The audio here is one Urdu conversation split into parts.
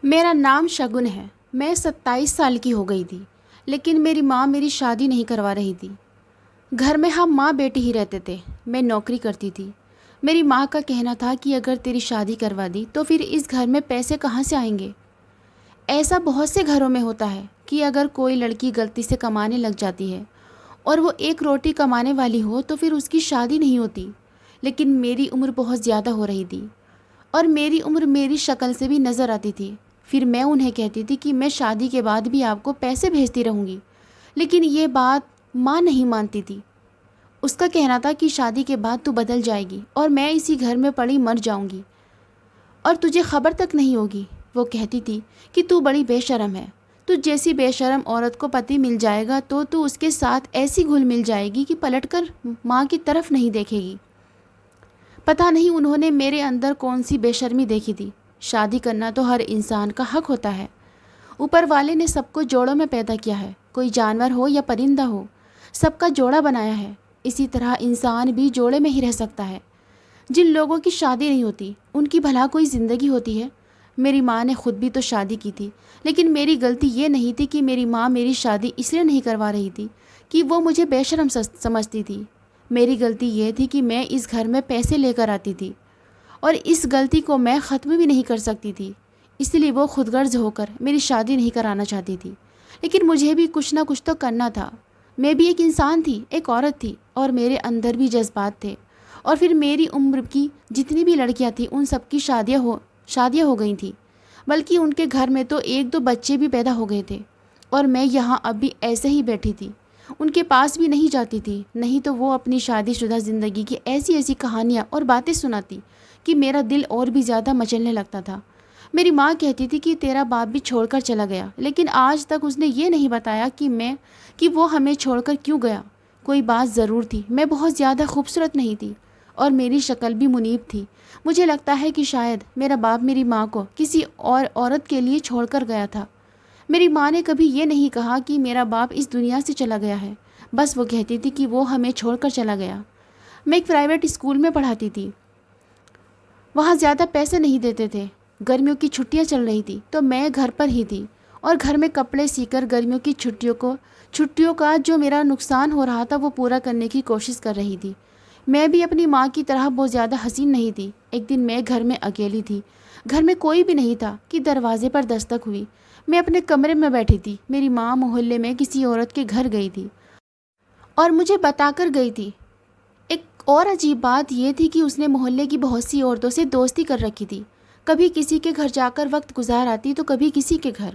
میرا نام شگن ہے۔ میں 27 سال کی ہو گئی تھی، لیکن میری ماں میری شادی نہیں کروا رہی تھی۔ گھر میں ہم ماں بیٹی ہی رہتے تھے۔ میں نوکری کرتی تھی۔ میری ماں کا کہنا تھا کہ اگر تیری شادی کروا دی تو پھر اس گھر میں پیسے کہاں سے آئیں گے؟ ایسا بہت سے گھروں میں ہوتا ہے کہ اگر کوئی لڑکی غلطی سے کمانے لگ جاتی ہے اور وہ ایک روٹی کمانے والی ہو تو پھر اس کی شادی نہیں ہوتی۔ لیکن میری عمر بہت زیادہ ہو رہی تھی اور میری عمر میری شکل سے بھی نظر آتی تھی۔ پھر میں انہیں کہتی تھی کہ میں شادی کے بعد بھی آپ کو پیسے بھیجتی رہوں گی، لیکن یہ بات ماں نہیں مانتی تھی۔ اس کا کہنا تھا کہ شادی کے بعد تو بدل جائے گی اور میں اسی گھر میں پڑی مر جاؤں گی اور تجھے خبر تک نہیں ہوگی۔ وہ کہتی تھی کہ تو بڑی بے شرم ہے، تو جیسی بے شرم عورت کو پتی مل جائے گا تو اس کے ساتھ ایسی گھل مل جائے گی کہ پلٹ کر ماں کی طرف نہیں دیکھے گی۔ پتہ نہیں انہوں نے میرے اندر کون سی بے شرمی دیکھی تھی۔ شادی کرنا تو ہر انسان کا حق ہوتا ہے۔ اوپر والے نے سب کو جوڑوں میں پیدا کیا ہے، کوئی جانور ہو یا پرندہ ہو، سب کا جوڑا بنایا ہے۔ اسی طرح انسان بھی جوڑے میں ہی رہ سکتا ہے۔ جن لوگوں کی شادی نہیں ہوتی ان کی بھلا کوئی زندگی ہوتی ہے؟ میری ماں نے خود بھی تو شادی کی تھی، لیکن میری غلطی یہ نہیں تھی کہ میری ماں میری شادی اس لیے نہیں کروا رہی تھی کہ وہ مجھے بے شرم سمجھتی تھی۔ میری غلطی یہ تھی کہ میں اس گھر میں پیسے لے کر آتی تھی اور اس غلطی کو میں ختم بھی نہیں کر سکتی تھی، اس لیے وہ خود غرض ہو کر میری شادی نہیں کرانا چاہتی تھی۔ لیکن مجھے بھی کچھ نہ کچھ تو کرنا تھا۔ میں بھی ایک انسان تھی، ایک عورت تھی، اور میرے اندر بھی جذبات تھے۔ اور پھر میری عمر کی جتنی بھی لڑکیاں تھیں ان سب کی شادیاں ہو گئی تھیں، بلکہ ان کے گھر میں تو 1-2 بچے بھی پیدا ہو گئے تھے، اور میں یہاں اب بھی ایسے ہی بیٹھی تھی، ان کے پاس بھی نہیں جاتی تھی، نہیں تو وہ اپنی شادی شدہ زندگی کی ایسی ایسی کہانیاں اور باتیں سناتی کہ میرا دل اور بھی زیادہ مچلنے لگتا تھا۔ میری ماں کہتی تھی کہ تیرا باپ بھی چھوڑ کر چلا گیا، لیکن آج تک اس نے یہ نہیں بتایا کہ وہ ہمیں چھوڑ کر کیوں گیا۔ کوئی بات ضرور تھی، میں بہت زیادہ خوبصورت نہیں تھی اور میری شکل بھی منیب تھی۔ مجھے لگتا ہے کہ شاید میرا باپ میری ماں کو کسی اور عورت کے لیے چھوڑ کر گیا تھا۔ میری ماں نے کبھی یہ نہیں کہا کہ میرا باپ اس دنیا سے چلا گیا ہے، بس وہ کہتی تھی کہ وہ ہمیں چھوڑ کر چلا گیا۔ میں ایک پرائیویٹ اسکول میں پڑھاتی تھی، وہاں زیادہ پیسے نہیں دیتے تھے۔ گرمیوں کی چھٹیاں چل رہی تھی تو میں گھر پر ہی تھی اور گھر میں کپڑے سی کر گرمیوں کی چھٹیوں کا جو میرا نقصان ہو رہا تھا وہ پورا کرنے کی کوشش کر رہی تھی۔ میں بھی اپنی ماں کی طرح بہت زیادہ حسین نہیں تھی۔ ایک دن میں گھر میں اکیلی تھی، گھر میں کوئی بھی نہیں تھا کہ دروازے پر دستک ہوئی۔ میں اپنے کمرے میں بیٹھی تھی۔ میری ماں محلے میں کسی عورت کے گھر گئی تھی اور مجھے بتا کر گئی تھی۔ ایک اور عجیب بات یہ تھی کہ اس نے محلے کی بہت سی عورتوں سے دوستی کر رکھی تھی، کبھی کسی کے گھر جا کر وقت گزار آتی تو کبھی کسی کے گھر۔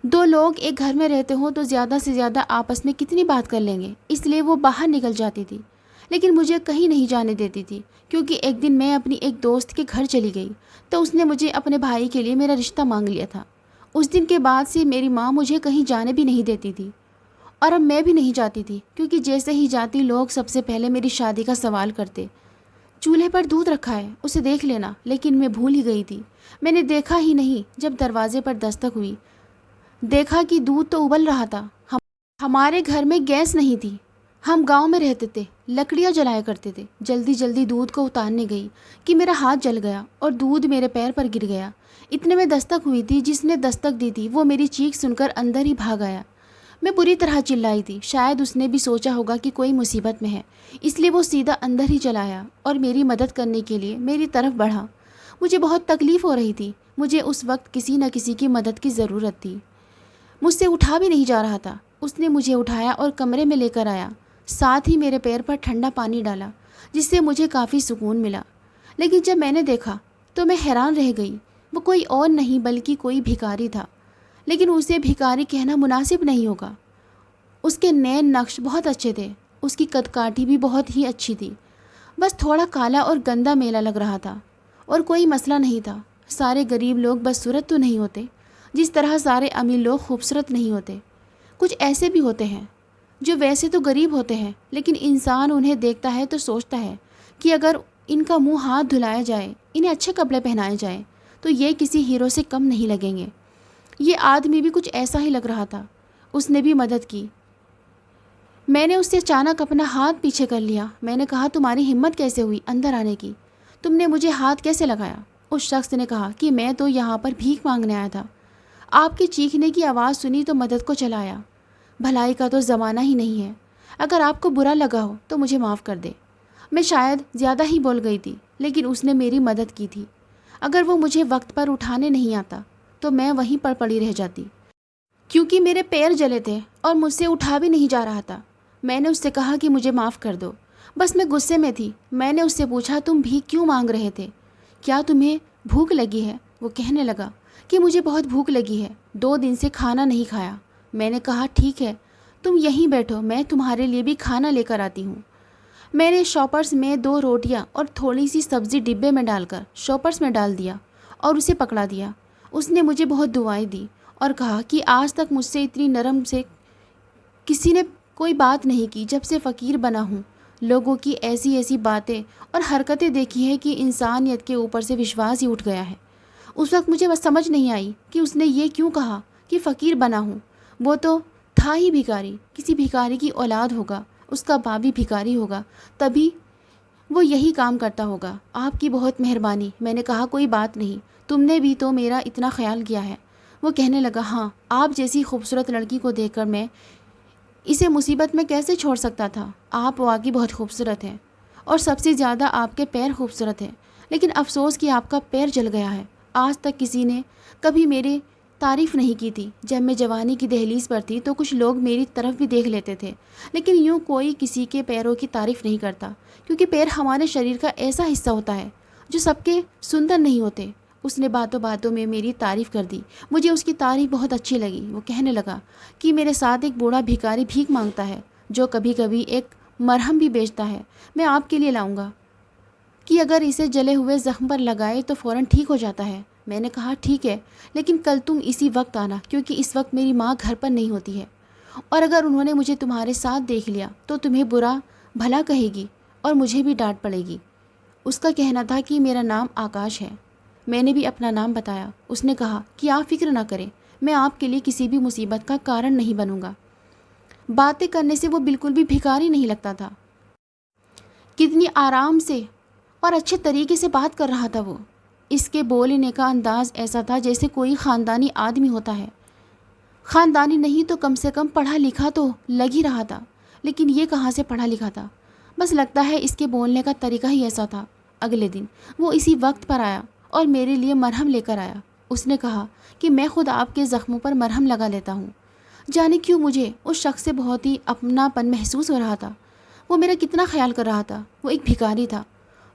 2 لوگ ایک گھر میں رہتے ہوں تو زیادہ سے زیادہ آپس میں کتنی بات کر لیں گے، اس لیے وہ باہر نکل جاتی تھی، لیکن مجھے کہیں نہیں جانے دیتی تھی، کیونکہ ایک دن میں اپنی ایک دوست کے گھر چلی گئی تو اس نے مجھے اپنے بھائی کے لیے میرا رشتہ مانگ لیا تھا۔ اس دن کے بعد سے میری ماں مجھے کہیں جانے بھی نہیں دیتی تھی، اور اب میں بھی نہیں جاتی تھی، کیونکہ جیسے ہی جاتی لوگ سب سے پہلے میری شادی کا سوال کرتے۔ چولہے پر دودھ رکھا ہے، اسے دیکھ لینا، لیکن میں بھول ہی گئی تھی۔ میں نے دیکھا ہی نہیں۔ جب دروازے پر دستک ہوئی دیکھا کہ دودھ تو ابل رہا تھا۔ ہمارے گھر میں گیس نہیں تھی، ہم گاؤں میں رہتے تھے، لکڑیاں جلایا کرتے تھے۔ جلدی جلدی دودھ کو اتارنے گئی کہ میرا ہاتھ جل گیا اور دودھ میرے پیر پر گر گیا۔ اتنے میں دستک ہوئی تھی، جس نے دستک دی تھی وہ میری چیخ سن کر اندر ہی بھاگ آیا۔ میں بری طرح چلائی تھی، شاید اس نے بھی سوچا ہوگا کہ کوئی مصیبت میں ہے، اس لیے وہ سیدھا اندر ہی چلا آیا اور میری مدد کرنے کے لیے میری طرف بڑھا۔ مجھے بہت تکلیف ہو رہی تھی، مجھے اس وقت کسی نہ کسی کی مدد کی ضرورت تھی۔ مجھ سے اٹھا بھی نہیں جا رہا تھا۔ اس نے مجھے اٹھایا اور کمرے میں لے کر آیا، ساتھ ہی میرے پیر پر ٹھنڈا پانی ڈالا، جس سے مجھے کافی سکون ملا۔ لیکن جب میں نے دیکھا تو میں حیران رہ گئی۔ وہ کوئی اور نہیں بلکہ کوئی بھکاری تھا، لیکن اسے بھکاری کہنا مناسب نہیں ہوگا۔ اس کے نین نقش بہت اچھے تھے، اس کی قد کاٹھی بھی بہت ہی اچھی تھی، بس تھوڑا کالا اور گندا میلا لگ رہا تھا، اور کوئی مسئلہ نہیں تھا۔ سارے غریب لوگ بدصورت تو نہیں ہوتے، جس طرح سارے امیر لوگ خوبصورت نہیں ہوتے۔ کچھ ایسے بھی ہوتے ہیں جو ویسے تو غریب ہوتے ہیں، لیکن انسان انہیں دیکھتا ہے تو سوچتا ہے کہ اگر ان کا منہ ہاتھ دھلایا جائے، انہیں اچھے کپڑے پہنائے جائیں تو یہ کسی ہیرو سے کم نہیں لگیں گے۔ یہ آدمی بھی کچھ ایسا ہی لگ رہا تھا۔ اس نے بھی مدد کی۔ میں نے اس سے اچانک اپنا ہاتھ پیچھے کر لیا۔ میں نے کہا، تمہاری ہمت کیسے ہوئی اندر آنے کی؟ تم نے مجھے ہاتھ کیسے لگایا؟ اس شخص نے کہا کہ میں تو یہاں پر بھیک مانگنے آیا تھا، آپ کی چیخنے کی آواز سنی تو مدد کو چلا آیا۔ بھلائی کا تو زمانہ ہی نہیں ہے، اگر آپ کو برا لگا ہو تو مجھے معاف کر دے۔ میں شاید زیادہ ہی بول گئی تھی، لیکن اس نے میری مدد کی تھی۔ اگر وہ مجھے وقت پر اٹھانے نہیں آتا تو میں وہیں پر پڑی رہ جاتی، کیونکہ میرے پیر جلے تھے اور مجھ سے اٹھا بھی نہیں جا رہا تھا۔ میں نے اس سے کہا کہ مجھے معاف کر دو، بس میں غصے میں تھی۔ میں نے اس سے پوچھا تم بھیک کیوں مانگ رہے تھے؟ کیا تمہیں بھوک لگی ہے؟ وہ کہنے لگا کہ مجھے بہت بھوک لگی ہے، 2 دن سے کھانا نہیں کھایا۔ میں نے کہا ٹھیک ہے، تم یہیں بیٹھو، میں تمہارے لیے بھی کھانا لے کر آتی ہوں۔ میں نے شاپرس میں 2 روٹیاں اور تھوڑی سی سبزی ڈبے میں ڈال کر شاپرس میں ڈال دیا اور اسے پکڑا دیا۔ اس نے مجھے بہت دعائیں دی اور کہا کہ آج تک مجھ سے اتنی نرم سے کسی نے کوئی بات نہیں کی جب سے فقیر بنا ہوں۔ لوگوں کی ایسی ایسی باتیں اور حرکتیں دیکھی ہیں کہ انسانیت کے اوپر سے وشواس ہی اٹھ گیا ہے۔ اس وقت مجھے بس سمجھ نہیں آئی کہ اس نے یہ کیوں کہا کہ فقیر بنا ہوں۔ وہ تو تھا ہی بھکاری، کسی بھکاری کی اولاد ہوگا، اس کا باپ بھی بھکاری ہوگا، تبھی وہ یہی کام کرتا ہوگا۔ آپ کی بہت مہربانی۔ میں نے کہا کوئی بات نہیں، تم نے بھی تو میرا اتنا خیال کیا ہے۔ وہ کہنے لگا ہاں، آپ جیسی خوبصورت لڑکی کو دیکھ کر میں اسے مصیبت میں کیسے چھوڑ سکتا تھا؟ آپ واقعی بہت خوبصورت ہیں، اور سب سے زیادہ آپ کے پیر خوبصورت ہیں، لیکن افسوس کہ آپ کا پیر جل گیا ہے۔ آج تک کسی نے کبھی میری تعریف نہیں کی تھی۔ جب میں جوانی کی دہلیز پر تھی تو کچھ لوگ میری طرف بھی دیکھ لیتے تھے، لیکن یوں کوئی کسی کے پیروں کی تعریف نہیں کرتا، کیونکہ پیر ہمارے شریر کا ایسا حصہ ہوتا ہے جو سب کے سندر نہیں ہوتے۔ اس نے باتوں باتوں میں میری تعریف کر دی۔ مجھے اس کی تعریف بہت اچھی لگی۔ وہ کہنے لگا کہ میرے ساتھ ایک بوڑھا بھکاری بھیک مانگتا ہے جو کبھی کبھی ایک مرہم بھی بیچتا ہے، میں آپ کے لیے لاؤں گا کہ اگر اسے جلے ہوئے زخم پر لگائے تو فوراً ٹھیک ہو جاتا ہے۔ میں نے کہا ٹھیک ہے، لیکن کل تم اسی وقت آنا، کیونکہ اس وقت میری ماں گھر پر نہیں ہوتی ہے، اور اگر انہوں نے مجھے تمہارے ساتھ دیکھ لیا تو تمہیں برا بھلا کہے گی اور مجھے بھی ڈانٹ پڑے گی۔ اس کا کہنا تھا کہ میرا نام آکاش ہے۔ میں نے بھی اپنا نام بتایا۔ اس نے کہا کہ آپ فکر نہ کریں، میں آپ کے لیے کسی بھی مصیبت کا کارن نہیں بنوں گا۔ باتیں کرنے سے وہ بالکل بھی بھکاری نہیں لگتا تھا۔ کتنی آرام سے اور اچھے طریقے سے بات کر رہا تھا وہ۔ اس کے بولنے کا انداز ایسا تھا جیسے کوئی خاندانی آدمی ہوتا ہے۔ خاندانی نہیں تو کم سے کم پڑھا لکھا تو لگ ہی رہا تھا، لیکن یہ کہاں سے پڑھا لکھا تھا؟ بس لگتا ہے اس کے بولنے کا طریقہ ہی ایسا تھا۔ اگلے دن وہ اسی وقت پر آیا اور میرے لیے مرہم لے کر آیا۔ اس نے کہا کہ میں خود آپ کے زخموں پر مرہم لگا لیتا ہوں۔ جانے کیوں مجھے اس شخص سے بہت ہی اپناپن محسوس ہو رہا تھا۔ وہ میرا کتنا خیال کر رہا تھا۔ وہ ایک بھکاری تھا،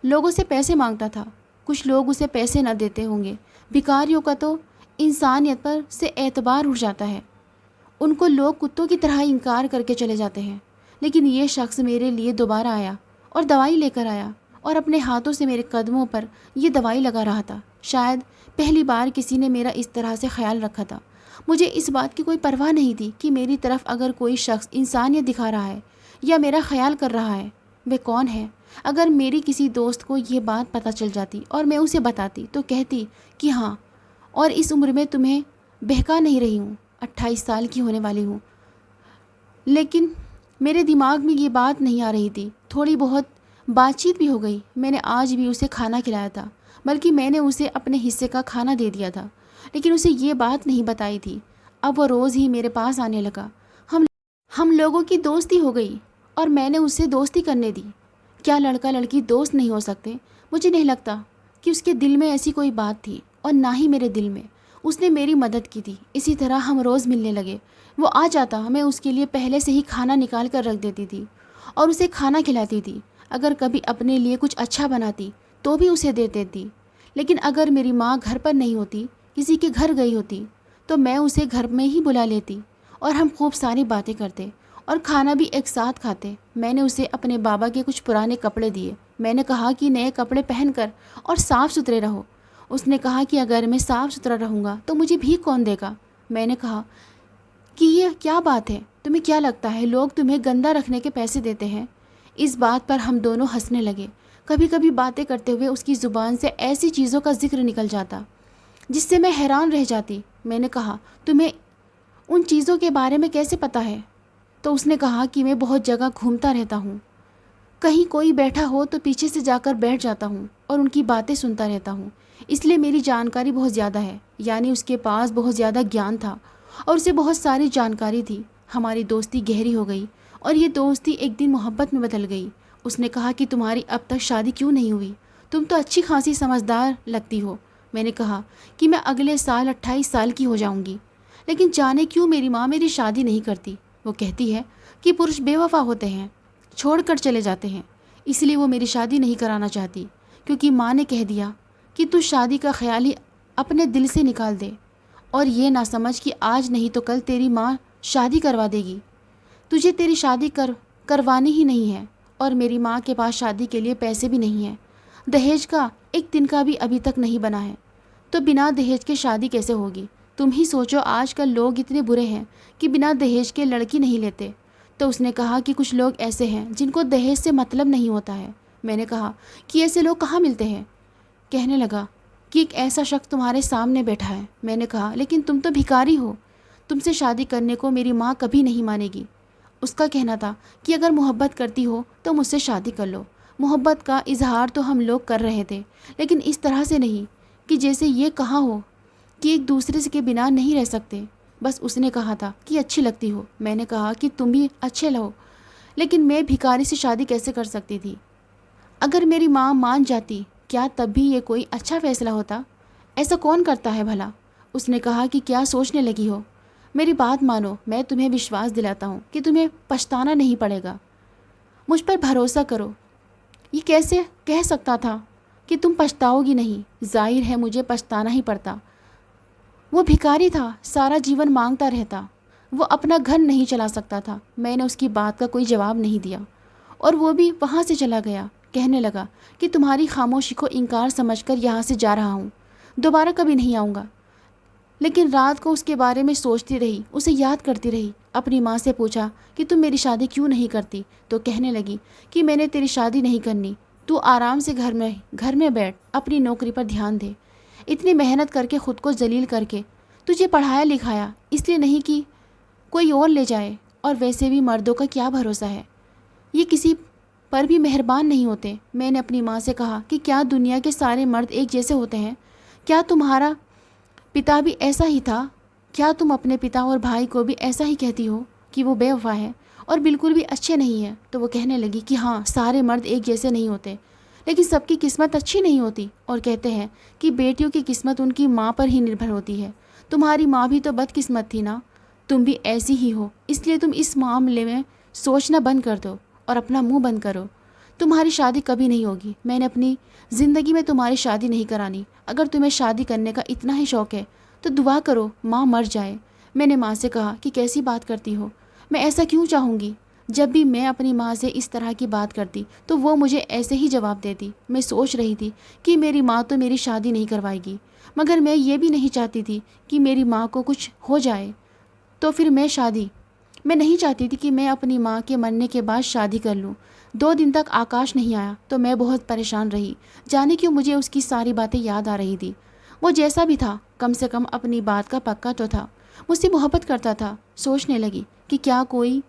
لوگوں سے پیسے مانگتا تھا۔ کچھ لوگ اسے پیسے نہ دیتے ہوں گے۔ بھکاریوں کا تو انسانیت پر سے اعتبار اٹھ جاتا ہے، ان کو لوگ کتوں کی طرح انکار کر کے چلے جاتے ہیں۔ لیکن یہ شخص میرے لیے دوبارہ آیا اور دوائی لے کر آیا، اور اپنے ہاتھوں سے میرے قدموں پر یہ دوائی لگا رہا تھا۔ شاید پہلی بار کسی نے میرا اس طرح سے خیال رکھا تھا۔ مجھے اس بات کی کوئی پرواہ نہیں تھی کہ میری طرف اگر کوئی شخص انسانیت دکھا رہا ہے یا میرا خیال کر رہا ہے، وہ کون ہے؟ اگر میری کسی دوست کو یہ بات پتہ چل جاتی اور میں اسے بتاتی تو کہتی کہ ہاں، اور اس عمر میں تمہیں بہکا نہیں رہی ہوں، 28 سال کی ہونے والی ہوں۔ لیکن میرے دماغ میں یہ بات نہیں آ رہی تھی۔ تھوڑی بہت بات چیت بھی ہو گئی۔ میں نے آج بھی اسے کھانا کھلایا تھا، بلکہ میں نے اسے اپنے حصے کا کھانا دے دیا تھا، لیکن اسے یہ بات نہیں بتائی تھی۔ اب وہ روز ہی میرے پاس آنے لگا۔ ہم لوگوں کی دوستی ہو گئی اور میں نے اسے دوستی کرنے دی۔ کیا لڑکا لڑکی دوست نہیں ہو سکتے؟ مجھے نہیں لگتا کہ اس کے دل میں ایسی کوئی بات تھی، اور نہ ہی میرے دل میں۔ اس نے میری مدد کی تھی۔ اسی طرح ہم روز ملنے لگے۔ وہ آ جاتا، میں اس کے لیے پہلے سے ہی کھانا نکال کر رکھ دیتی تھی اور اسے کھانا کھلاتی تھی۔ اگر کبھی اپنے لیے کچھ اچھا بناتی تو بھی اسے دے دیتی۔ لیکن اگر میری ماں گھر پر نہیں ہوتی، کسی کے گھر گئی ہوتی، تو میں اسے گھر میں ہی بلا لیتی اور ہم خوب ساری باتیں کرتے اور کھانا بھی ایک ساتھ کھاتے۔ میں نے اسے اپنے بابا کے کچھ پرانے کپڑے دیے۔ میں نے کہا کہ نئے کپڑے پہن کر اور صاف ستھرے رہو۔ اس نے کہا کہ اگر میں صاف ستھرا رہوں گا تو مجھے بھیک کون دے گا؟ میں نے کہا کہ یہ کیا بات ہے؟ تمہیں کیا لگتا ہے لوگ تمہیں گندہ رکھنے کے پیسے دیتے ہیں؟ اس بات پر ہم دونوں ہنسنے لگے۔ کبھی کبھی باتیں کرتے ہوئے اس کی زبان سے ایسی چیزوں کا ذکر نکل جاتا جس سے میں حیران رہ جاتی۔ میں نے کہا تمہیں ان چیزوں کے بارے میں کیسے پتہ ہے؟ تو اس نے کہا کہ میں بہت جگہ گھومتا رہتا ہوں، کہیں کوئی بیٹھا ہو تو پیچھے سے جا کر بیٹھ جاتا ہوں اور ان کی باتیں سنتا رہتا ہوں۔ اس لیے میری جانکاری بہت زیادہ ہے، یعنی اس کے پاس بہت زیادہ گیان تھا اور اسے بہت ساری جانکاری تھی۔ ہماری دوستی گہری ہو گئی اور یہ دوستی ایک دن محبت میں بدل گئی۔ اس نے کہا کہ تمہاری اب تک شادی کیوں نہیں ہوئی؟ تم تو اچھی خاصی سمجھدار لگتی ہو۔ میں نے کہا کہ میں اگلے سال 28 سال کی ہو جاؤں گی، لیکن جانے کیوں میری ماں میری شادی نہیں کرتی۔ وہ کہتی ہے کہ پرش بے وفا ہوتے ہیں، چھوڑ کر چلے جاتے ہیں، اس لیے وہ میری شادی نہیں کرانا چاہتی، کیونکہ ماں نے کہہ دیا کہ تو شادی کا خیال ہی اپنے دل سے نکال دے، اور یہ نہ سمجھ کہ آج نہیں تو کل تیری ماں شادی کروا دے گی۔ تجھے تیری شادی کروانی ہی نہیں ہے، اور میری ماں کے پاس شادی کے لیے پیسے بھی نہیں ہیں۔ دہیج کا ایک دن کا بھی ابھی تک نہیں بنا ہے، تو بنا دہیج کے شادی کیسے ہوگی؟ تم ہی سوچو، آج کل لوگ اتنے برے ہیں کہ بنا دہیج کے لڑکی نہیں لیتے۔ تو اس نے کہا کہ کچھ لوگ ایسے ہیں جن کو دہیج سے مطلب نہیں ہوتا ہے۔ میں نے کہا کہ ایسے لوگ کہاں ملتے ہیں؟ کہنے لگا کہ ایک ایسا شخص تمہارے سامنے بیٹھا ہے۔ میں نے کہا لیکن تم تو بھکاری ہو، تم سے شادی کرنے کو میری ماں کبھی نہیں مانے گی۔ اس کا کہنا تھا کہ اگر محبت کرتی ہو تو مجھ سے شادی کر لو۔ محبت کا اظہار تو ہم لوگ کر رہے تھے، لیکن اس طرح سے نہیں کہ جیسے یہ کہا ہو کہ ایک دوسرے کے بنا نہیں رہ سکتے۔ بس اس نے کہا تھا کہ اچھی لگتی ہو۔ میں نے کہا کہ تم بھی اچھے لو، لیکن میں بھکاری سے شادی کیسے کر سکتی تھی؟ اگر میری ماں مان جاتی، کیا تب بھی یہ کوئی اچھا فیصلہ ہوتا؟ ایسا کون کرتا ہے بھلا؟ اس نے کہا کہ کیا سوچنے لگی ہو؟ میری بات مانو، میں تمہیں وشواس دلاتا ہوں کہ تمہیں پچھتانا نہیں پڑے گا۔ مجھ پر بھروسہ کرو۔ یہ کیسے کہہ سکتا تھا کہ تم پچھتاؤ گی نہیں؟ ظاہر ہے مجھے پچھتانا ہی پڑتا۔ وہ بھکاری تھا، سارا جیون مانگتا رہتا، وہ اپنا گھر نہیں چلا سکتا تھا۔ میں نے اس کی بات کا کوئی جواب نہیں دیا اور وہ بھی وہاں سے چلا گیا۔ کہنے لگا کہ تمہاری خاموشی کو انکار سمجھ کر یہاں سے جا رہا ہوں، دوبارہ کبھی نہیں آؤں گا۔ لیکن رات کو اس کے بارے میں سوچتی رہی، اسے یاد کرتی رہی۔ اپنی ماں سے پوچھا کہ تم میری شادی کیوں نہیں کرتی؟ تو کہنے لگی کہ میں نے تیری شادی نہیں کرنی، تو آرام سے گھر میں بیٹھ، اپنی نوکری پر دھیان دے۔ اتنی محنت کر کے، خود کو ذلیل کر کے تجھے پڑھایا لکھایا، اس لیے نہیں کہ کوئی اور لے جائے، اور ویسے بھی مردوں کا کیا بھروسہ ہے، یہ کسی پر بھی مہربان نہیں ہوتے۔ میں نے اپنی ماں سے کہا کہ کیا دنیا کے سارے مرد ایک جیسے ہوتے ہیں؟ کیا تمہارا پتا بھی ایسا ہی تھا؟ کیا تم اپنے پتا اور بھائی کو بھی ایسا ہی کہتی ہو کہ وہ بے وفا ہے اور بالکل بھی اچھے نہیں ہیں؟ تو وہ کہنے لگی کہ ہاں، سارے مرد ایک جیسے نہیں ہوتے، لیکن سب کی قسمت اچھی نہیں ہوتی، اور کہتے ہیں کہ بیٹیوں کی قسمت ان کی ماں پر ہی نربھر ہوتی ہے۔ تمہاری ماں بھی تو بدقسمت تھی نا، تم بھی ایسی ہی ہو، اس لیے تم اس معاملے میں سوچنا بند کر دو اور اپنا منہ بند کرو۔ تمہاری شادی کبھی نہیں ہوگی، میں نے اپنی زندگی میں تمہاری شادی نہیں کرانی۔ اگر تمہیں شادی کرنے کا اتنا ہی شوق ہے تو دعا کرو ماں مر جائے۔ میں نے ماں سے کہا کہ کیسی بات کرتی ہو، میں ایسا کیوں چاہوں گی؟ جب بھی میں اپنی ماں سے اس طرح کی بات کرتی تو وہ مجھے ایسے ہی جواب دیتی۔ میں سوچ رہی تھی کہ میری ماں تو میری شادی نہیں کروائے گی، مگر میں یہ بھی نہیں چاہتی تھی کہ میری ماں کو کچھ ہو جائے تو پھر میں نہیں چاہتی تھی کہ میں اپنی ماں کے مرنے کے بعد شادی کر لوں۔ 2 دن تک آکاش نہیں آیا تو میں بہت پریشان رہی، جانے کیوں مجھے اس کی ساری باتیں یاد آ رہی تھی۔ وہ جیسا بھی تھا، کم سے کم اپنی بات کا پکا تو تھا، مجھ سے محبت کرتا تھا۔ سوچنے لگی کہ کیا کوئی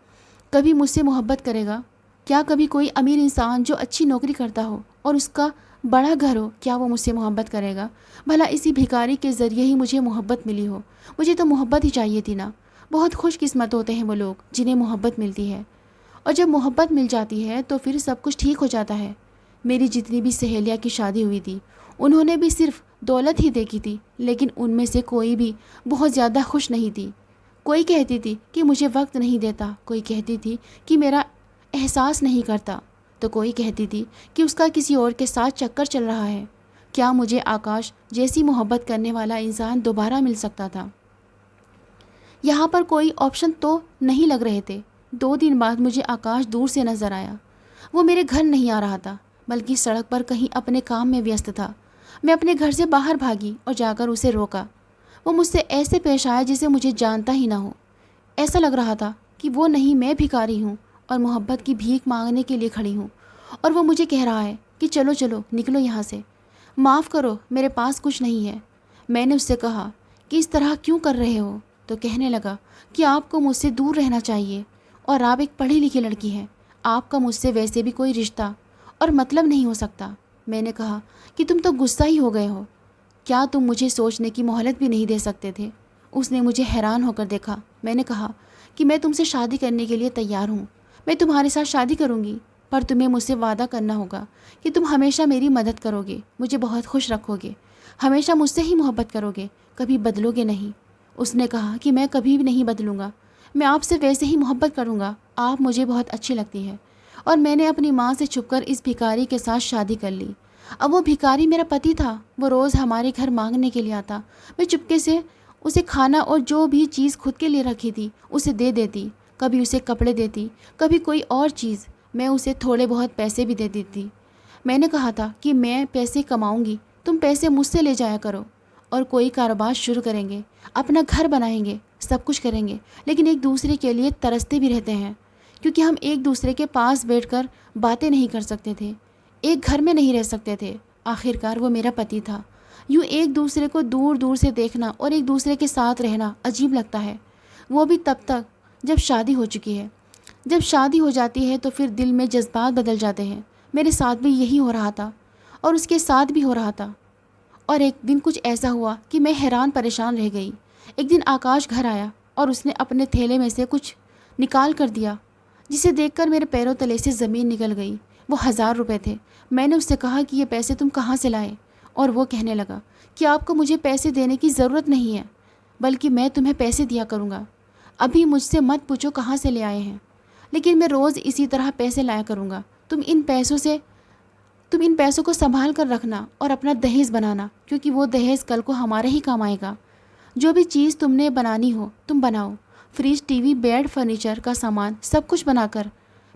کبھی مجھ سے محبت کرے گا؟ کیا کبھی کوئی امیر انسان جو اچھی نوکری کرتا ہو اور اس کا بڑا گھر ہو، کیا وہ مجھ سے محبت کرے گا؟ بھلا اسی بھکاری کے ذریعے ہی مجھے محبت ملی ہو؟ مجھے تو محبت ہی چاہیے تھی نا۔ بہت خوش قسمت ہوتے ہیں وہ لوگ جنہیں محبت ملتی ہے، اور جب محبت مل جاتی ہے تو پھر سب کچھ ٹھیک ہو جاتا ہے۔ میری جتنی بھی سہیلیاں کی شادی ہوئی تھی، انہوں نے بھی صرف دولت ہی دیکھی تھی، لیکن ان میں سے کوئی بھی بہت زیادہ خوش نہیں تھی۔ کوئی کہتی تھی کہ مجھے وقت نہیں دیتا، کوئی کہتی تھی کہ میرا احساس نہیں کرتا، تو کوئی کہتی تھی کہ اس کا کسی اور کے ساتھ چکر چل رہا ہے۔ کیا مجھے آکاش جیسی محبت کرنے والا انسان دوبارہ مل سکتا تھا؟ یہاں پر کوئی آپشن تو نہیں لگ رہے تھے۔ 2 دن بعد مجھے آکاش دور سے نظر آیا۔ وہ میرے گھر نہیں آ رہا تھا، بلکہ سڑک پر کہیں اپنے کام میں ویست تھا۔ میں اپنے گھر سے باہر بھاگی اور جا کر اسے روکا۔ وہ مجھ سے ایسے پیش آیا جسے مجھے جانتا ہی نہ ہو۔ ایسا لگ رہا تھا کہ وہ نہیں، میں بھکاری ہوں اور محبت کی بھیک مانگنے کے لیے کھڑی ہوں، اور وہ مجھے کہہ رہا ہے کہ چلو چلو نکلو یہاں سے، معاف کرو میرے پاس کچھ نہیں ہے۔ میں نے اس سے کہا کہ اس طرح کیوں کر رہے ہو؟ تو کہنے لگا کہ آپ کو مجھ سے دور رہنا چاہیے، اور آپ ایک پڑھی لکھی لڑکی ہیں، آپ کا مجھ سے ویسے بھی کوئی رشتہ اور مطلب نہیں ہو سکتا۔ میں نے کہا کہ تم تو غصہ ہی ہو گئے ہو، کیا تم مجھے سوچنے کی مہلت بھی نہیں دے سکتے تھے؟ اس نے مجھے حیران ہو کر دیکھا۔ میں نے کہا کہ میں تم سے شادی کرنے کے لیے تیار ہوں، میں تمہارے ساتھ شادی کروں گی، پر تمہیں مجھ سے وعدہ کرنا ہوگا کہ تم ہمیشہ میری مدد کرو گے، مجھے بہت خوش رکھو گے، ہمیشہ مجھ سے ہی محبت کرو گے، کبھی بدلو گے نہیں۔ اس نے کہا کہ میں کبھی بھی نہیں بدلوں گا، میں آپ سے ویسے ہی محبت کروں گا، آپ مجھے بہت اچھی لگتی ہے۔ اور میں نے اپنی ماں سے چھپ کر اس بھکاری کے ساتھ شادی کر لی۔ اب وہ بھکاری میرا پتی تھا، وہ روز ہمارے گھر مانگنے کے لیے آتا، میں چپکے سے اسے کھانا اور جو بھی چیز خود کے لیے رکھی تھی اسے دے دیتی، کبھی اسے کپڑے دیتی، کبھی کوئی اور چیز، میں اسے تھوڑے بہت پیسے بھی دے دیتی۔ میں نے کہا تھا کہ میں پیسے کماؤں گی، تم پیسے مجھ سے لے جایا کرو اور کوئی کاروبار شروع کریں گے، اپنا گھر بنائیں گے، سب کچھ کریں گے، لیکن ایک دوسرے کے لیے ترستے بھی رہتے ہیں، کیونکہ ہم ایک دوسرے کے پاس بیٹھ کر باتیں نہیں کر سکتے تھے، ایک گھر میں نہیں رہ سکتے تھے۔ آخرکار وہ میرا پتی تھا۔ یوں ایک دوسرے کو دور دور سے دیکھنا اور ایک دوسرے کے ساتھ رہنا عجیب لگتا ہے، وہ بھی تب تک جب شادی ہو چکی ہے۔ جب شادی ہو جاتی ہے تو پھر دل میں جذبات بدل جاتے ہیں۔ میرے ساتھ بھی یہی ہو رہا تھا اور اس کے ساتھ بھی ہو رہا تھا۔ اور ایک دن کچھ ایسا ہوا کہ میں حیران پریشان رہ گئی۔ ایک دن آکاش گھر آیا اور اس نے اپنے تھیلے میں سے کچھ نکال کر دیا، جسے دیکھ کر میرے پیروں تلے سے زمین نکل گئی۔ وہ 1000 روپے تھے۔ میں نے اس سے کہا کہ یہ پیسے تم کہاں سے لائے؟ اور وہ کہنے لگا کہ آپ کو مجھے پیسے دینے کی ضرورت نہیں ہے، بلکہ میں تمہیں پیسے دیا کروں گا۔ ابھی مجھ سے مت پوچھو کہاں سے لے آئے ہیں، لیکن میں روز اسی طرح پیسے لایا کروں گا۔ تم ان پیسوں کو سنبھال کر رکھنا اور اپنا دہیز بنانا، کیونکہ وہ دہیز کل کو ہمارے ہی کام آئے گا۔ جو بھی چیز تم نے بنانی ہو تم بناؤ، fridge, TV, bed, furniture کا سامان سب کچھ بنا کر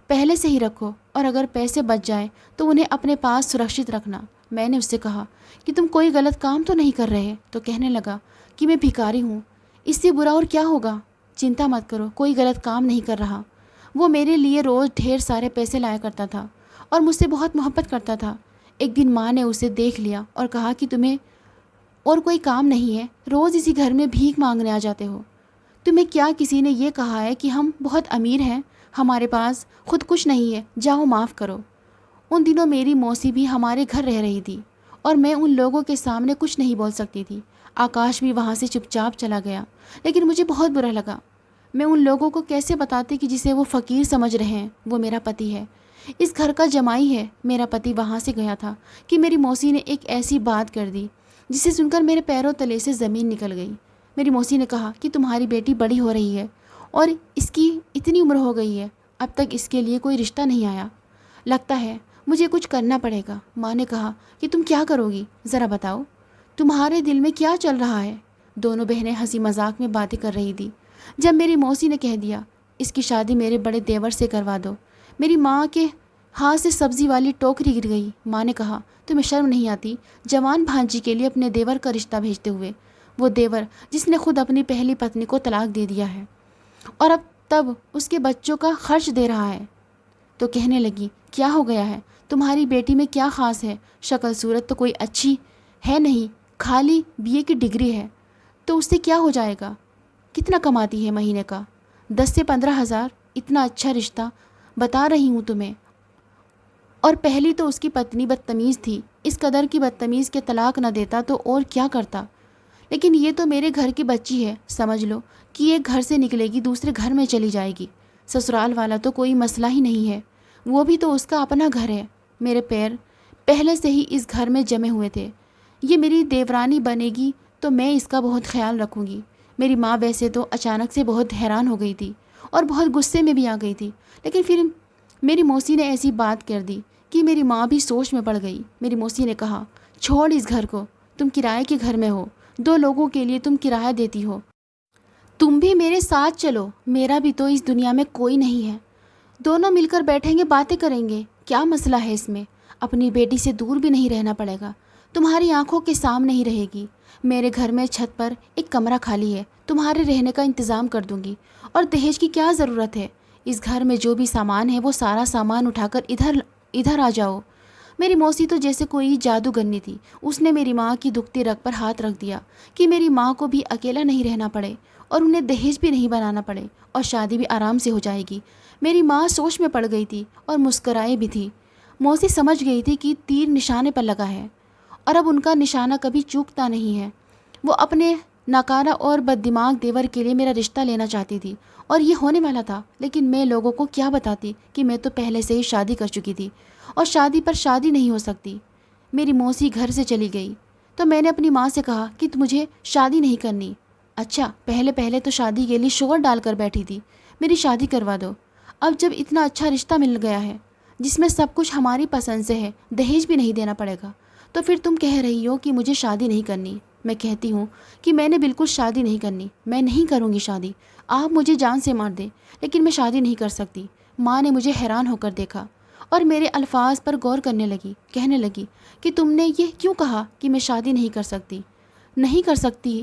پہلے سے ہی رکھو، اور اگر پیسے بچ جائے تو انہیں اپنے پاس سرکشت رکھنا۔ میں نے اس سے کہا کہ تم کوئی غلط کام تو نہیں کر رہے؟ تو کہنے لگا کہ میں بھکاری ہوں، اس سے برا اور کیا ہوگا؟ چنتا مت کرو، کوئی غلط کام نہیں کر رہا۔ وہ میرے لیے روز ڈھیر سارے پیسے لایا کرتا تھا اور مجھ سے بہت محبت کرتا تھا۔ ایک دن ماں نے اسے دیکھ لیا اور کہا کہ تمہیں اور کوئی کام نہیں ہے، روز اسی گھر میں بھیک مانگنے آ جاتے ہو۔ تمہیں کیا کسی نے یہ کہا ہے کہ ہم بہت امیر ہیں، ہمارے پاس خود کچھ نہیں ہے، جاؤ معاف کرو۔ ان دنوں میری موسی بھی ہمارے گھر رہ رہی تھی اور میں ان لوگوں کے سامنے کچھ نہیں بول سکتی تھی۔ آکاش بھی وہاں سے چپ چاپ چلا گیا، لیکن مجھے بہت برا لگا۔ میں ان لوگوں کو کیسے بتاتی کہ جسے وہ فقیر سمجھ رہے ہیں وہ میرا پتی ہے، اس گھر کا جمائی ہے۔ میرا پتی وہاں سے گیا تھا کہ میری موسی نے ایک ایسی بات کر دی جسے سن کر میرے پیروں تلے سے زمین نکل گئی۔ میری موسی نے کہا کہ تمہاری بیٹی بڑی ہو رہی ہے اور اس کی اتنی عمر ہو گئی ہے، اب تک اس کے لیے کوئی رشتہ نہیں آیا، لگتا ہے مجھے کچھ کرنا پڑے گا۔ ماں نے کہا کہ تم کیا کرو گی، ذرا بتاؤ، تمہارے دل میں کیا چل رہا ہے؟ دونوں بہنیں ہنسی مذاق میں باتیں کر رہی تھی جب میری موسی نے کہہ دیا اس کی شادی میرے بڑے دیور سے کروا دو۔ میری ماں کے ہاتھ سے سبزی والی ٹوکری گر گئی۔ ماں نے کہا تمہیں شرم نہیں آتی جوان بھانجی کے لیے اپنے دیور کا رشتہ بھیجتے ہوئے، وہ دیور جس نے خود اپنی پہلی پتنی کو طلاق دے دیا ہے اور اب تب اس کے بچوں کا خرچ دے رہا ہے۔ تو کہنے لگی کیا ہو گیا ہے، تمہاری بیٹی میں کیا خاص ہے؟ شکل صورت تو کوئی اچھی ہے نہیں، خالی BA کی ڈگری ہے، تو اس سے کیا ہو جائے گا؟ کتنا کماتی ہے مہینے کا؟ 10 سے 15,000۔ اتنا اچھا رشتہ بتا رہی ہوں تمہیں۔ اور پہلی تو اس کی پتنی بدتمیز تھی، اس قدر کی بدتمیز کہ طلاق نہ دیتا تو اور کیا کرتا، لیکن یہ تو میرے گھر کی بچی ہے، سمجھ لو کہ ایک گھر سے نکلے گی دوسرے گھر میں چلی جائے گی۔ سسرال والا تو کوئی مسئلہ ہی نہیں ہے، وہ بھی تو اس کا اپنا گھر ہے۔ میرے پیر پہلے سے ہی اس گھر میں جمے ہوئے تھے، یہ میری دیورانی بنے گی تو میں اس کا بہت خیال رکھوں گی۔ میری ماں ویسے تو اچانک سے بہت حیران ہو گئی تھی اور بہت غصے میں بھی آ گئی تھی، لیکن پھر میری موسی نے ایسی بات کر دی کہ میری ماں بھی سوچ میں پڑ گئی۔ میری موسی نے کہا چھوڑ اس گھر کو، تم کرائے کے گھر میں ہو، 2 لوگوں کے لیے تم کرایہ دیتی ہو، تم بھی میرے ساتھ چلو، میرا بھی تو اس دنیا میں کوئی نہیں ہے، دونوں مل کر بیٹھیں گے، باتیں کریں گے، کیا مسئلہ ہے اس میں؟ اپنی بیٹی سے دور بھی نہیں رہنا پڑے گا، تمہاری آنکھوں کے سامنے ہی رہے گی۔ میرے گھر میں چھت پر ایک کمرہ خالی ہے، تمہارے رہنے کا انتظام کر دوں گی، اور دہیج کی کیا ضرورت ہے؟ اس گھر میں جو بھی سامان ہے وہ سارا سامان اٹھا کر ادھر آ جاؤ۔ میری موسی تو جیسے کوئی جادوگرنی تھی، اس نے میری ماں کی دکھتی رگ پر ہاتھ رکھ دیا کہ میری ماں کو بھی اکیلا نہیں رہنا پڑے اور انہیں دہیج بھی نہیں بنانا پڑے اور شادی بھی آرام سے ہو جائے گی۔ میری ماں سوچ میں پڑ گئی تھی اور مسکرائے بھی تھی۔ موسی سمجھ گئی تھی کہ تیر نشانے پر لگا ہے اور اب ان کا نشانہ کبھی چوکتا نہیں ہے۔ وہ اپنے ناکارہ اور بد دماغ دیور کے لیے میرا رشتہ لینا چاہتی تھی اور یہ ہونے والا تھا، لیکن میں لوگوں کو کیا بتاتی کہ میں تو پہلے سے ہی شادی کر چکی تھی اور شادی پر شادی نہیں ہو سکتی۔ میری موسی گھر سے چلی گئی تو میں نے اپنی ماں سے کہا کہ مجھے شادی نہیں کرنی۔ اچھا، پہلے تو شادی کے لیے شوہر ڈال کر بیٹھی تھی، میری شادی کروا دو۔ اب جب اتنا اچھا رشتہ مل گیا ہے جس میں سب کچھ ہماری پسند سے ہے، دہیج بھی نہیں دینا پڑے گا، تو پھر تم کہہ رہی ہو کہ مجھے شادی نہیں کرنی۔ میں کہتی ہوں کہ میں نے بالکل شادی نہیں کرنی، میں نہیں کروں گی شادی، آپ مجھے جان سے مار دیں لیکن میں شادی نہیں کر سکتی۔ ماں نے مجھے حیران ہو کر دیکھا اور میرے الفاظ پر غور کرنے لگی، کہنے لگی کہ تم نے یہ کیوں کہا کہ میں شادی نہیں کر سکتی؟ نہیں کر سکتی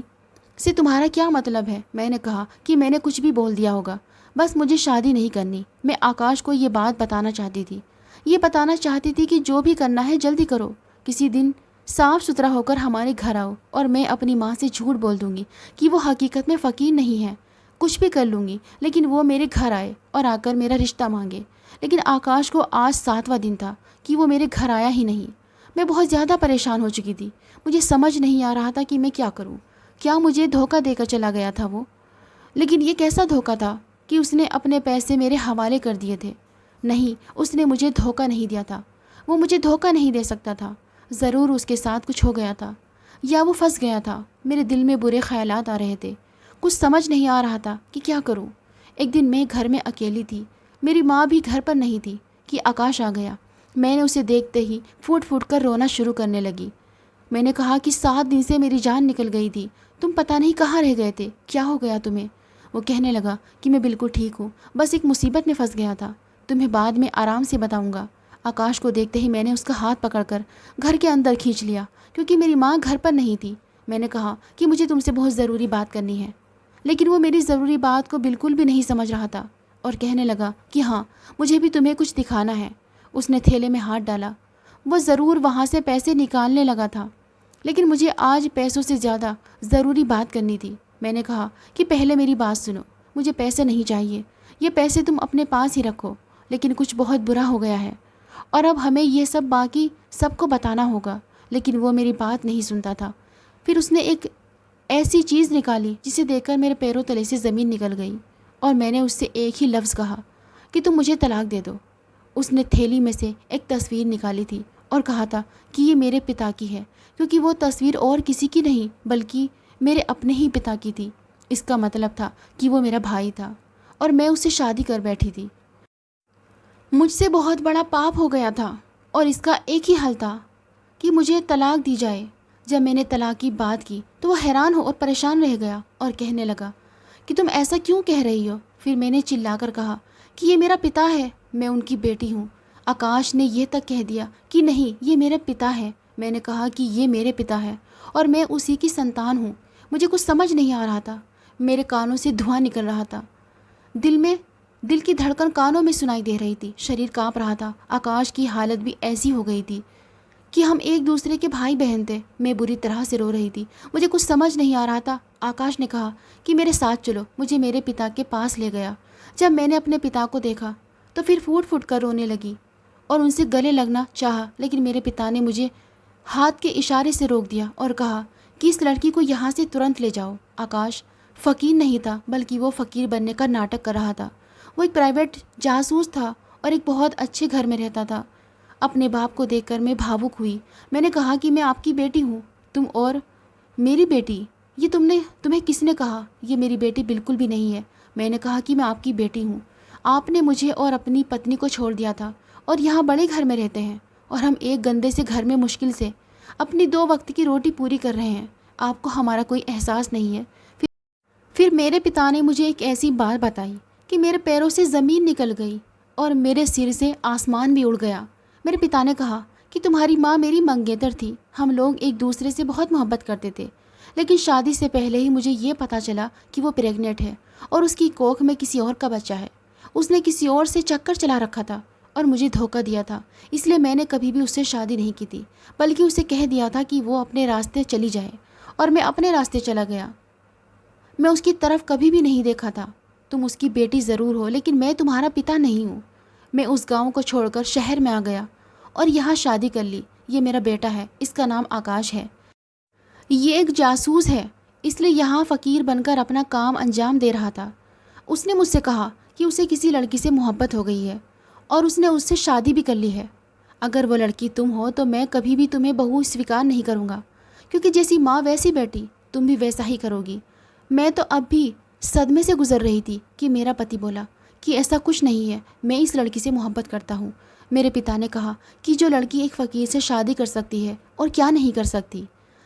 سے تمہارا کیا مطلب ہے؟ میں نے کہا کہ میں نے کچھ بھی بول دیا ہوگا، بس مجھے شادی نہیں کرنی۔ میں آکاش کو یہ بات بتانا چاہتی تھی، یہ بتانا چاہتی تھی کہ جو بھی کرنا ہے جلدی کرو، کسی دن صاف ستھرا ہو کر ہمارے گھر آؤ اور میں اپنی ماں سے جھوٹ بول دوں گی کہ وہ حقیقت میں فقیر نہیں ہے، کچھ بھی کر لوں گی، لیکن وہ میرے گھر آئے اور آ کر میرا رشتہ مانگے۔ لیکن آکاش کو آج 7واں دن تھا کہ وہ میرے گھر آیا ہی نہیں۔ میں بہت زیادہ پریشان ہو چکی تھی، مجھے سمجھ نہیں آ رہا تھا کہ میں کیا کروں۔ کیا مجھے دھوکہ دے کر چلا گیا تھا وہ؟ لیکن یہ کیسا دھوکہ تھا کہ اس نے اپنے پیسے میرے حوالے کر دیے تھے؟ نہیں، اس نے مجھے دھوکہ نہیں دیا تھا، وہ مجھے دھوکہ نہیں دے سکتا تھا۔ ضرور اس کے ساتھ کچھ ہو گیا تھا یا وہ پھنس گیا تھا۔ میرے دل میں برے خیالات آ رہے تھے، کچھ سمجھ نہیں آ رہا تھا کہ کیا کروں۔ ایک دن میں گھر میں اکیلی تھی، میری ماں بھی گھر پر نہیں تھی کہ آکاش آ گیا۔ میں نے اسے دیکھتے ہی پھوٹ پھوٹ کر رونا شروع کرنے لگی۔ میں نے کہا کہ 7 دن سے میری جان نکل گئی تھی، تم پتہ نہیں کہاں رہ گئے تھے، کیا ہو گیا تمہیں؟ وہ کہنے لگا کہ میں بالکل ٹھیک ہوں، بس ایک مصیبت میں پھنس گیا تھا، تمہیں بعد میں آرام سے بتاؤں گا۔ آکاش کو دیکھتے ہی میں نے اس کا ہاتھ پکڑ کر گھر کے اندر کھینچ لیا کیونکہ میری ماں گھر پر نہیں تھی۔ میں نے کہا کہ مجھے تم سے بہت ضروری بات کرنی ہے، لیکن وہ میری ضروری بات کو بالکل بھی نہیں سمجھ رہا تھا اور کہنے لگا کہ ہاں، مجھے بھی تمہیں کچھ دکھانا ہے۔ اس نے تھیلے میں ہاتھ ڈالا، وہ ضرور وہاں سے پیسے نکالنے لگا تھا، لیکن مجھے آج پیسوں سے زیادہ ضروری بات کرنی تھی۔ میں نے کہا کہ پہلے میری بات سنو، مجھے پیسے نہیں چاہیے، یہ پیسے تم اپنے پاس ہی رکھو، لیکن کچھ بہت برا ہو گیا ہے اور اب ہمیں یہ سب باقی سب کو بتانا ہوگا۔ لیکن وہ میری بات نہیں سنتا تھا۔ پھر اس نے ایک ایسی چیز نکالی جسے دیکھ کر میرے پیروں تلے سے زمین نکل گئی اور میں نے اس سے ایک ہی لفظ کہا کہ تم مجھے طلاق دے دو۔ اس نے تھیلی میں سے ایک تصویر نکالی تھی اور کہا تھا کہ یہ میرے پتا کی ہے، کیونکہ وہ تصویر اور کسی کی نہیں بلکہ میرے اپنے ہی پتا کی تھی۔ اس کا مطلب تھا کہ وہ میرا بھائی تھا اور میں اس سے شادی کر بیٹھی تھی۔ مجھ سے بہت بڑا پاپ ہو گیا تھا اور اس کا ایک ہی حل تھا کہ مجھے طلاق دی جائے۔ جب میں نے طلاق کی بات کی تو وہ حیران ہو اور پریشان رہ گیا اور کہنے لگا کہ تم ایسا کیوں کہہ رہی ہو؟ پھر میں نے چلا کر کہا کہ یہ میرا پتا ہے، میں ان کی بیٹی ہوں۔ آکاش نے یہ تک کہہ دیا کہ نہیں، یہ میرا پتا ہے۔ میں نے کہا کہ یہ میرے پتا ہے اور میں اسی کی سنتان ہوں۔ مجھے کچھ سمجھ نہیں آ رہا تھا، میرے کانوں سے دھواں نکل رہا تھا، دل کی دھڑکن کانوں میں سنائی دے رہی تھی، شریر کانپ رہا تھا۔ آکاش کی حالت بھی ایسی ہو گئی تھی کہ ہم ایک دوسرے کے بھائی بہن تھے۔ میں بری طرح سے رو رہی تھی، مجھے کچھ سمجھ نہیں آ رہا تھا۔ آکاش نے کہا کہ میرے ساتھ چلو، مجھے میرے پتا کے پاس لے گیا۔ جب میں نے اپنے پتا کو دیکھا تو پھر پھوٹ پھوٹ کر رونے لگی اور ان سے گلے لگنا چاہا، لیکن میرے پتا نے مجھے ہاتھ کے اشارے سے روک دیا اور کہا کہ اس لڑکی کو یہاں سے ترنت لے جاؤ۔ آکاش فقیر نہیں تھا بلکہ وہ فقیر بننے کا ناٹک کر رہا تھا۔ وہ ایک پرائیویٹ جاسوس تھا اور ایک بہت اچھے گھر میں رہتا تھا۔ اپنے باپ کو دیکھ کر میں بھاوک ہوئی۔ میں نے کہا کہ میں آپ کی بیٹی ہوں۔ تم اور میری بیٹی؟ یہ تمہیں کس نے کہا؟ یہ میری بیٹی بالکل بھی نہیں ہے۔ میں نے کہا کہ میں آپ کی بیٹی ہوں، آپ نے مجھے اور اپنی پتنی کو چھوڑ دیا تھا اور یہاں بڑے گھر میں رہتے ہیں اور ہم ایک گندے سے گھر میں مشکل سے اپنی 2 وقت کی روٹی پوری کر رہے ہیں۔ آپ کو ہمارا کوئی احساس نہیں ہے۔ پھر میرے پتا نے مجھے ایک ایسی بات بتائی کہ میرے پیروں سے زمین نکل گئی اور میرے سر سے آسمان بھی اڑ گیا۔ میرے پتا نے کہا کہ تمہاری ماں میری منگیتر تھی، ہم لوگ ایک دوسرے سے بہت محبت کرتے تھے، لیکن شادی سے پہلے ہی مجھے یہ پتہ چلا کہ وہ پریگننٹ ہے اور اس کی کوکھ میں کسی اور کا بچہ ہے۔ اس نے کسی اور سے چکر چلا رکھا تھا اور مجھے دھوکہ دیا تھا، اس لیے میں نے کبھی بھی اس سے شادی نہیں کی تھی، بلکہ اسے کہہ دیا تھا کہ وہ اپنے راستے چلی جائے اور میں اپنے راستے چلا گیا۔ میں اس کی طرف کبھی بھی نہیں دیکھا تھا۔ تم اس کی بیٹی ضرور ہو لیکن میں تمہارا پتا نہیں ہوں۔ میں اس گاؤں کو چھوڑ کر شہر میں آ گیا اور یہاں شادی کر لی۔ یہ میرا بیٹا ہے، اس کا نام آکاش ہے، یہ ایک جاسوس ہے، اس لیے یہاں فقیر بن کر اپنا کام انجام دے رہا تھا۔ اس نے مجھ سے کہا کہ اسے کسی لڑکی سے محبت ہو گئی ہے اور اس نے اس سے شادی بھی کر لی ہے۔ اگر وہ لڑکی تم ہو تو میں کبھی بھی تمہیں بہو سویکار نہیں کروں گا، کیونکہ جیسی ماں ویسی بیٹی، تم بھی ویسا ہی کرو گی۔ میں تو اب بھی صدمے سے گزر رہی تھی کہ میرا پتی بولا کہ ایسا کچھ نہیں ہے، میں اس لڑکی سے محبت کرتا ہوں۔ میرے پتا نے کہا کہ جو لڑکی ایک فقیر سے شادی کر سکتی ہے اور کیا نہیں کر سکتی،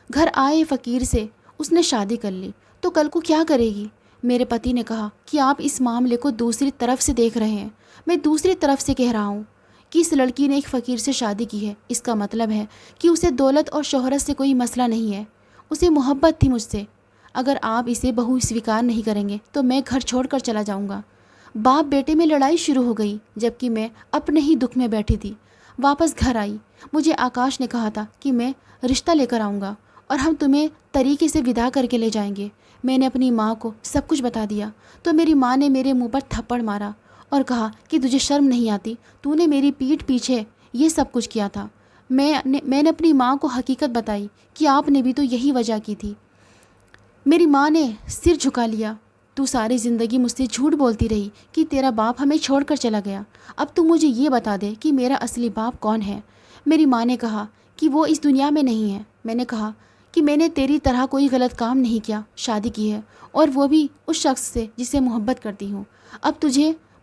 گھر آئے فقیر سے اس نے شادی کر لی تو کل کو کیا کرے گی؟ میرے پتی نے کہا کہ آپ اس معاملے کو دوسری طرف سے دیکھ رہے ہیں، میں دوسری طرف سے کہہ رہا ہوں کہ اس لڑکی نے ایک فقیر سے شادی کی ہے، اس کا مطلب ہے کہ اسے دولت اور شہرت سے کوئی مسئلہ نہیں ہے، اسے محبت تھی مجھ سے۔ اگر آپ اسے بہو سویکار نہیں کریں گے تو میں گھر چھوڑ کر چلا جاؤں گا۔ باپ بیٹے میں لڑائی شروع ہو گئی، جبکہ میں اپنے ہی دکھ میں بیٹھی تھی۔ واپس گھر آئی، مجھے آکاش نے کہا تھا کہ میں رشتہ لے کر آؤں گا اور ہم تمہیں طریقے سے ودا کر کے لے جائیں گے۔ میں نے اپنی ماں کو سب کچھ بتا دیا تو میری ماں نے میرے منہ پر تھپڑ مارا اور کہا کہ تجھے شرم نہیں آتی، تو نے میری پیٹھ پیچھے یہ سب کچھ کیا تھا۔ میں نے اپنی ماں کو حقیقت بتائی کہ آپ نے بھی تو یہی وجہ کی تھی۔ میری ماں نے سر جھکا لیا، تو ساری زندگی مجھ سے جھوٹ بولتی رہی کہ تیرا باپ ہمیں چھوڑ کر چلا گیا، اب تو مجھے یہ بتا دے کہ میرا اصلی باپ کون ہے۔ میری ماں نے کہا کہ وہ اس دنیا میں نہیں ہے۔ میں نے کہا کہ میں نے تیری طرح کوئی غلط کام نہیں کیا، شادی کی ہے اور وہ بھی اس شخص سے جسے محبت کرتی ہوں، اب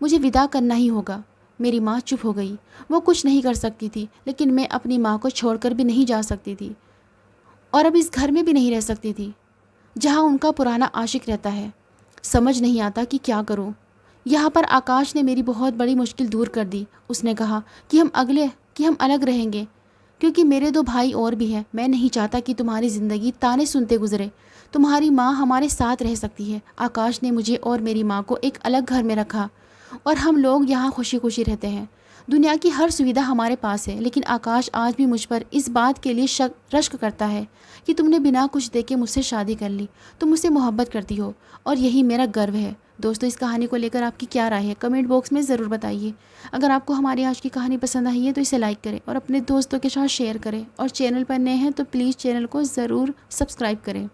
مجھے ودا کرنا ہی ہوگا۔ میری ماں چپ ہو گئی، وہ کچھ نہیں کر سکتی تھی، لیکن میں اپنی ماں کو چھوڑ کر بھی نہیں جا سکتی تھی اور اب اس گھر میں بھی نہیں رہ سکتی تھی جہاں ان کا پرانا عاشق رہتا ہے۔ سمجھ نہیں آتا کہ کیا کروں۔ یہاں پر آکاش نے میری بہت بڑی مشکل دور کر دی۔ اس نے کہا کہ ہم الگ رہیں گے کیونکہ میرے 2 بھائی اور بھی ہیں۔ میں نہیں چاہتا کہ تمہاری زندگی تانے سنتے گزرے، تمہاری ماں ہمارے ساتھ رہ سکتی ہے۔ آکاش نے مجھے اور میری ماں کو ایک الگ گھر میں رکھا اور ہم لوگ یہاں خوشی خوشی رہتے ہیں۔ دنیا کی ہر سویدھا ہمارے پاس ہے، لیکن آکاش آج بھی مجھ پر اس بات کے لیے رشک کرتا ہے کہ تم نے بنا کچھ دیکھے مجھ سے شادی کر لی، تم مجھ سے محبت کرتی ہو اور یہی میرا گرو ہے۔ دوستو، اس کہانی کو لے کر آپ کی کیا رائے ہے؟ کمنٹ باکس میں ضرور بتائیے۔ اگر آپ کو ہماری آج کی کہانی پسند آئی ہے تو اسے لائک کریں اور اپنے دوستوں کے ساتھ شیئر کریں، اور چینل پر نئے ہیں تو پلیز چینل کو ضرور سبسکرائب کریں۔